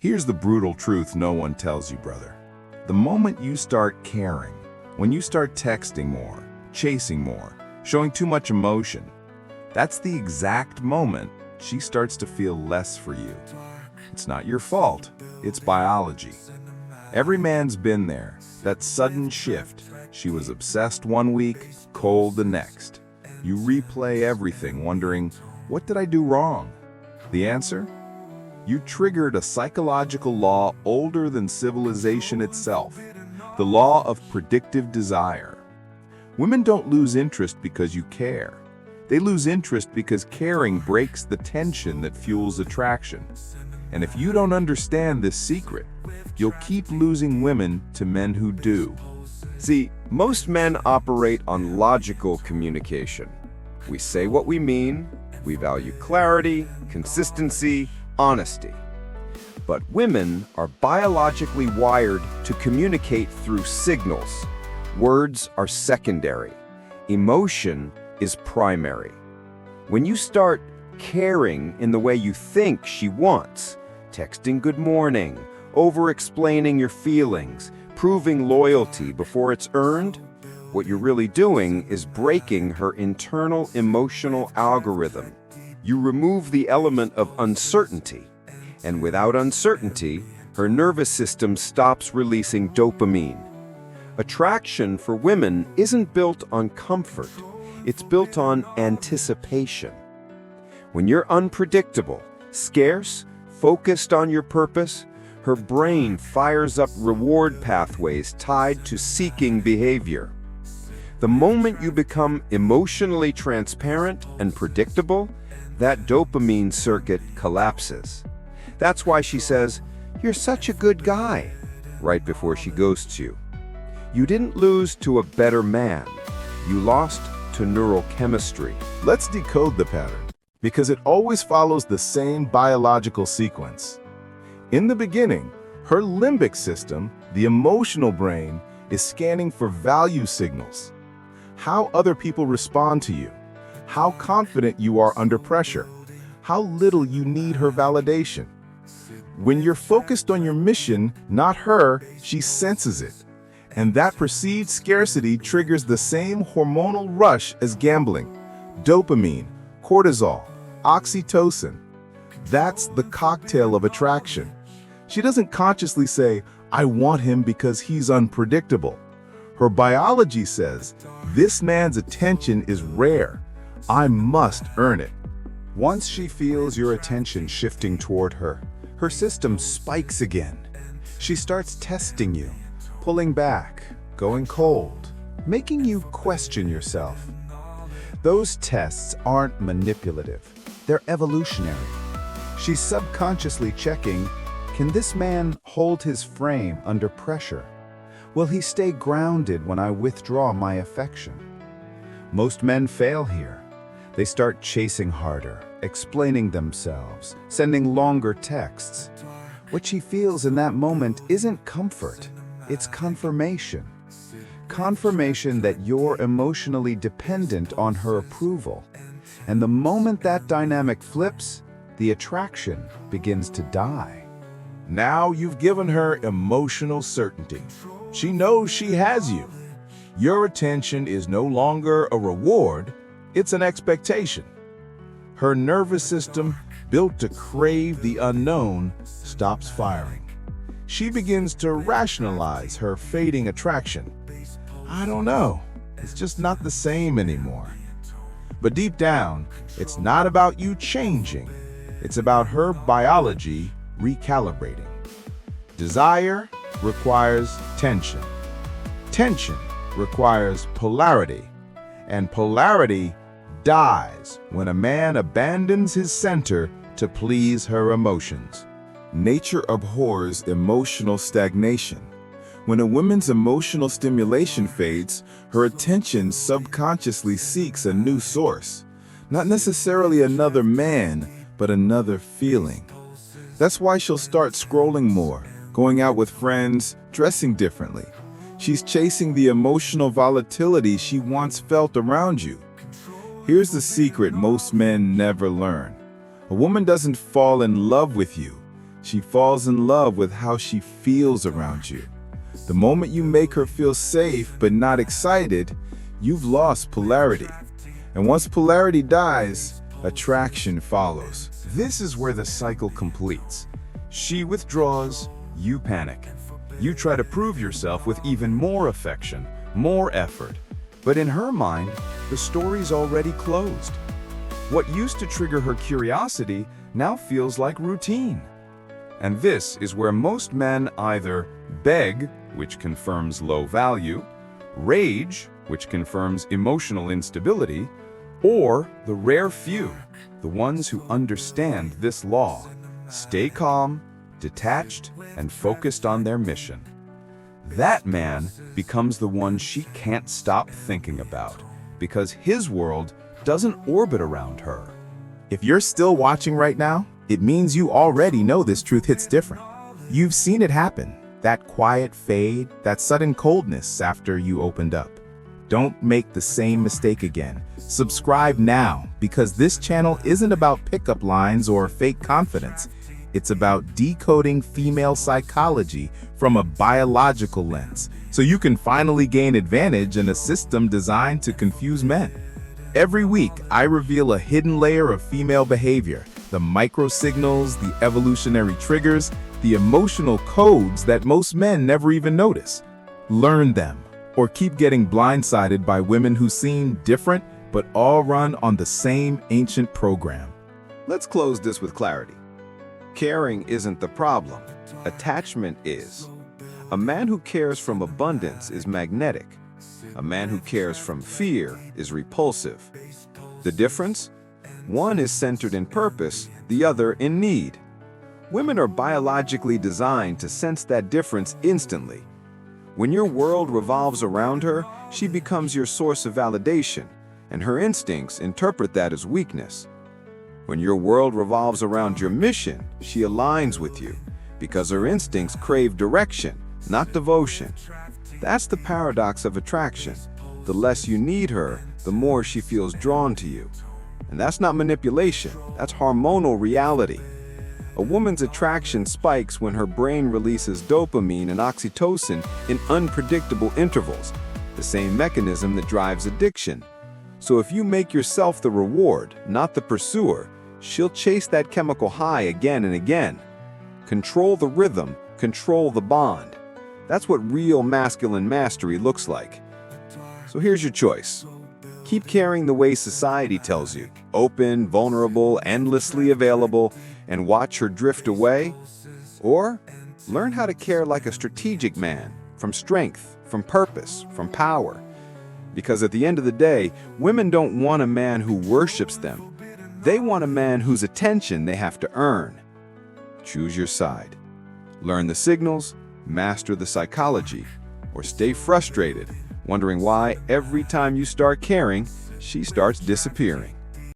Here's the brutal truth no one tells you, brother. The moment you start caring, when you start texting more, chasing more, showing too much emotion, that's the exact moment she starts to feel less for you. It's not your fault, it's biology. Every man's been there, that sudden shift. She was obsessed one week, cold the next. You replay everything, wondering, what did I do wrong? The answer? You triggered a psychological law older than civilization itself, the law of predictive desire. Women don't lose interest because you care. They lose interest because caring breaks the tension that fuels attraction. And if you don't understand this secret, you'll keep losing women to men who do. See, most men operate on logical communication. We say what we mean, we value clarity, consistency, honesty. But women are biologically wired to communicate through signals. Words are secondary. Emotion is primary. When you start caring in the way you think she wants, texting good morning, over-explaining your feelings, proving loyalty before it's earned, what you're really doing is breaking her internal emotional algorithm. You remove the element of uncertainty, and without uncertainty, her nervous system stops releasing dopamine. Attraction for women isn't built on comfort, it's built on anticipation. When you're unpredictable, scarce, focused on your purpose, her brain fires up reward pathways tied to seeking behavior. The moment you become emotionally transparent and predictable, that dopamine circuit collapses. That's why she says, "You're such a good guy," right before she ghosts you. You didn't lose to a better man. You lost to neurochemistry. Let's decode the pattern, because it always follows the same biological sequence. In the beginning, her limbic system, the emotional brain, is scanning for value signals. How other people respond to you, how confident you are under pressure, how little you need her validation. When you're focused on your mission, not her, she senses it. And that perceived scarcity triggers the same hormonal rush as gambling: dopamine, cortisol, oxytocin. That's the cocktail of attraction. She doesn't consciously say, "I want him because he's unpredictable." Her biology says, "This man's attention is rare. I must earn it." Once she feels your attention shifting toward her, her system spikes again. She starts testing you, pulling back, going cold, making you question yourself. Those tests aren't manipulative, they're evolutionary. She's subconsciously checking, can this man hold his frame under pressure? Will he stay grounded when I withdraw my affection? Most men fail here. They start chasing harder, explaining themselves, sending longer texts. What she feels in that moment isn't comfort, it's confirmation. Confirmation that you're emotionally dependent on her approval. And the moment that dynamic flips, the attraction begins to die. Now you've given her emotional certainty. She knows she has you. Your attention is no longer a reward, it's an expectation. Her nervous system, built to crave the unknown, stops firing. She begins to rationalize her fading attraction. I don't know, it's just not the same anymore. But deep down, it's not about you changing. It's about her biology recalibrating. Desire requires tension. Tension requires polarity. And polarity dies when a man abandons his center to please her emotions. Nature abhors emotional stagnation. When a woman's emotional stimulation fades, her attention subconsciously seeks a new source. Not necessarily another man, but another feeling. That's why she'll start scrolling more, going out with friends, dressing differently. She's chasing the emotional volatility she once felt around you. Here's the secret most men never learn. A woman doesn't fall in love with you. She falls in love with how she feels around you. The moment you make her feel safe but not excited, you've lost polarity. And once polarity dies, attraction follows. This is where the cycle completes. She withdraws, you panic. You try to prove yourself with even more affection, more effort. But in her mind, the story's already closed. What used to trigger her curiosity now feels like routine. And this is where most men either beg, which confirms low value, rage, which confirms emotional instability, or the rare few, the ones who understand this law, stay calm, detached, and focused on their mission. That man becomes the one she can't stop thinking about, because his world doesn't orbit around her. If you're still watching right now, it means you already know this truth hits different. You've seen it happen, that quiet fade, that sudden coldness after you opened up. Don't make the same mistake again. Subscribe now, because this channel isn't about pickup lines or fake confidence. It's about decoding female psychology from a biological lens, so you can finally gain advantage in a system designed to confuse men. Every week, I reveal a hidden layer of female behavior, the microsignals, the evolutionary triggers, the emotional codes that most men never even notice. Learn them, or keep getting blindsided by women who seem different but all run on the same ancient program. Let's close this with clarity. Caring isn't the problem. Attachment is. A man who cares from abundance is magnetic. A man who cares from fear is repulsive. The difference? One is centered in purpose, the other in need. Women are biologically designed to sense that difference instantly. When your world revolves around her, she becomes your source of validation, and her instincts interpret that as weakness. When your world revolves around your mission, she aligns with you, because her instincts crave direction, not devotion. That's the paradox of attraction. The less you need her, the more she feels drawn to you. And that's not manipulation, that's hormonal reality. A woman's attraction spikes when her brain releases dopamine and oxytocin in unpredictable intervals, the same mechanism that drives addiction. So if you make yourself the reward, not the pursuer, she'll chase that chemical high again and again. Control the rhythm, control the bond. That's what real masculine mastery looks like. So here's your choice. Keep caring the way society tells you, open, vulnerable, endlessly available, and watch her drift away. Or learn how to care like a strategic man, from strength, from purpose, from power. Because at the end of the day, women don't want a man who worships them. They want a man whose attention they have to earn. Choose your side. Learn the signals, master the psychology, or stay frustrated, wondering why every time you start caring, she starts disappearing.